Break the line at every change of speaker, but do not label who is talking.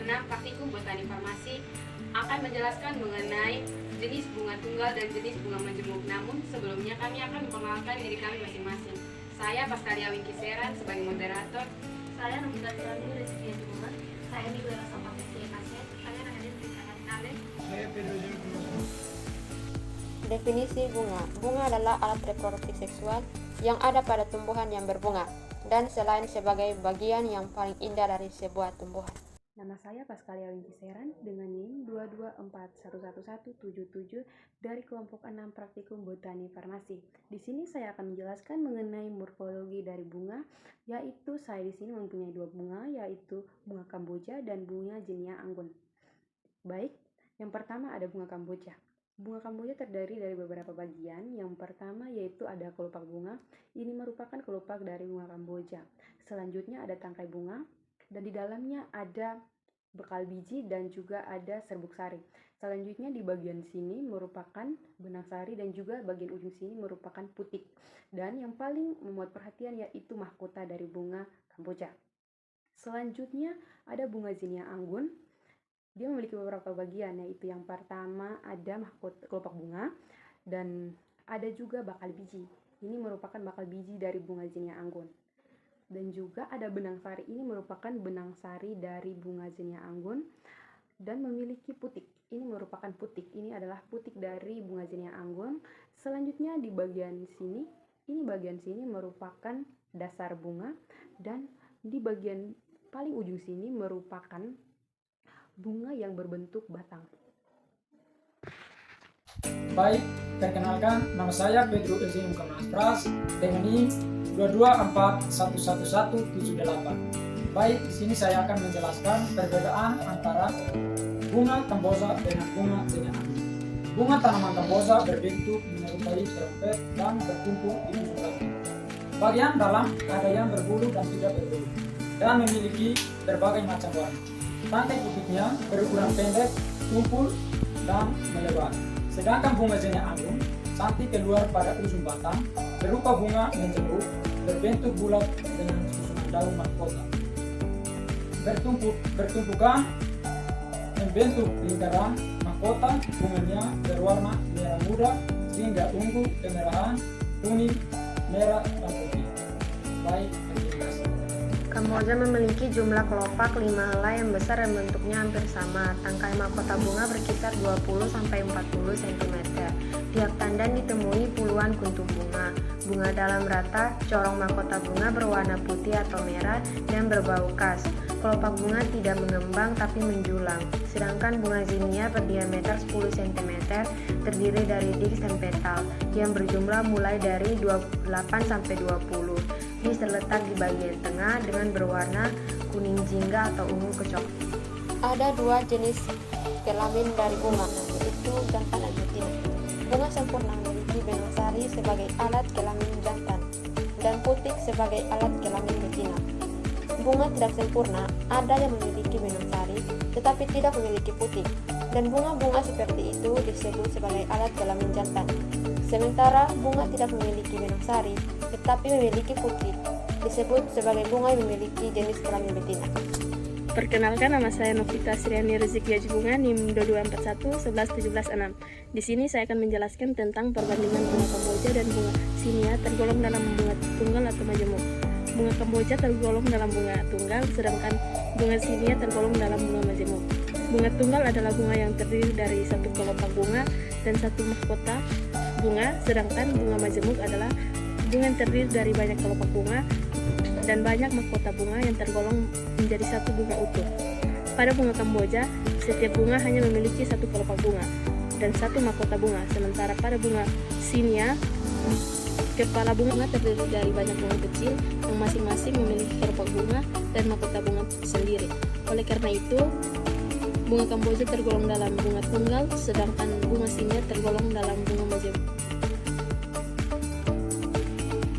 6 Praktikum Botani Farmasi akan menjelaskan mengenai jenis bunga tunggal dan jenis bunga majemuk. Namun sebelumnya kami akan memperkenalkan diri kami masing-masing. Saya Paskalia Wingkiseran sebagai moderator.
Saya Novita Tirani Rezeki Yajuman. Saya Miguel Sampai Kaset. Saya Raden Rizana Nale.
Saya Pedro Jumbo.
Definisi bunga. Bunga adalah alat reproduksi seksual yang ada pada tumbuhan yang berbunga dan selain sebagai bagian yang paling indah dari sebuah tumbuhan.
Nama saya Paskalia Wingkiseran dengan NIM 224111177 dari kelompok 6 Praktikum Botani Farmasi. Di sini saya akan menjelaskan mengenai morfologi dari bunga, yaitu saya di sini mempunyai dua bunga, yaitu bunga kamboja dan bunga Zinnia anggun. Baik, yang pertama ada bunga kamboja. Bunga kamboja terdiri dari beberapa bagian. Yang pertama yaitu ada kelopak bunga. Ini merupakan kelopak dari bunga kamboja. Selanjutnya ada tangkai bunga dan di dalamnya ada bekal biji dan juga ada serbuk sari. Selanjutnya di bagian sini merupakan benang sari dan juga bagian ujung sini merupakan putik. Dan yang paling memuat perhatian yaitu mahkota dari bunga kamboja. Selanjutnya ada bunga Zinnia anggun. Dia memiliki beberapa bagian, yaitu yang pertama ada mahkota kelopak bunga dan ada juga bakal biji. Ini merupakan bakal biji dari bunga Zinnia anggun. Dan juga ada benang sari, ini merupakan benang sari dari bunga Zinnia anggun dan memiliki putik. Ini merupakan putik, ini adalah putik dari bunga Zinnia anggun. Selanjutnya di bagian sini, bagian sini merupakan dasar bunga dan di bagian paling ujung sini merupakan bunga yang berbentuk batang.
Baik, perkenalkan nama saya Pedro Elzim Kemas Pras dengan NIM 224111178. Baik, di sini saya akan menjelaskan perbedaan antara bunga kamboja dengan bunga Zinnia anggun. Bunga tanaman kamboja berbentuk menyerupai trompet dan berkumpul di ujung daun. Bagian dalam ada yang berbulu dan tidak berbulu dan memiliki berbagai macam warna. Tangkai putiknya berukuran pendek, tumpul, dan melebar. Sedangkan bunga Zinnia anggun cantik keluar pada ujung batang, berupa bunga menjemuk, berbentuk bulat dengan susunan daun mahkota. Bertumpukan membentuk lingkaran mahkota, bunganya berwarna merah muda sehingga ungu, kemerahan, kuning, merah, dan putih. Baik, terima kasih.
Kamboja memiliki jumlah kelopak 5 helai yang besar dan bentuknya hampir sama. Tangkai mahkota bunga berkisar 20-40 cm. Tiap tandan ditemui puluhan kuntum bunga. Bunga dalam rata, corong mahkota bunga berwarna putih atau merah dan berbau khas. Kelopak bunga tidak mengembang tapi menjulang. Sedangkan bunga Zinnia berdiameter 10 cm terdiri dari diks dan petal yang berjumlah mulai dari 28-20. Ini terletak di bagian tengah dengan berwarna kuning jingga atau ungu kecoklat.
Ada dua jenis kelamin dari bunga, yaitu jantan dan betina. Bunga sempurna memiliki benang sari sebagai alat kelamin jantan dan putik sebagai alat kelamin betina. Bunga tidak sempurna ada yang memiliki benang sari tetapi tidak memiliki putik, dan bunga-bunga seperti itu disebut sebagai alat kelamin jantan. Sementara bunga tidak memiliki benang sari tetapi memiliki putik disebut sebagai bunga yang memiliki jenis kelamin betina.
Perkenalkan, nama saya Novita Tirani Rezeki Yajuman, NIM 224111176. Di sini saya akan menjelaskan tentang perbandingan bunga kamboja dan bunga Zinnia tergolong dalam bunga tunggal atau majemuk. Bunga kamboja tergolong dalam bunga tunggal, sedangkan bunga Zinnia tergolong dalam bunga majemuk. Bunga tunggal adalah bunga yang terdiri dari satu kelopak bunga dan satu mahkota bunga, sedangkan bunga majemuk adalah bunga yang terdiri dari banyak kelopak bunga dan banyak mahkota bunga yang tergolong menjadi satu bunga utuh. Pada bunga kamboja, setiap bunga hanya memiliki satu kelopak bunga dan satu mahkota bunga, sementara pada bunga Zinnia, kepala bunga terdiri dari banyak bunga kecil yang masing-masing memiliki kelopak bunga dan mahkota bunga sendiri. Oleh karena itu, bunga kamboja tergolong dalam bunga tunggal, sedangkan bunga Zinnia tergolong dalam bunga majemuk.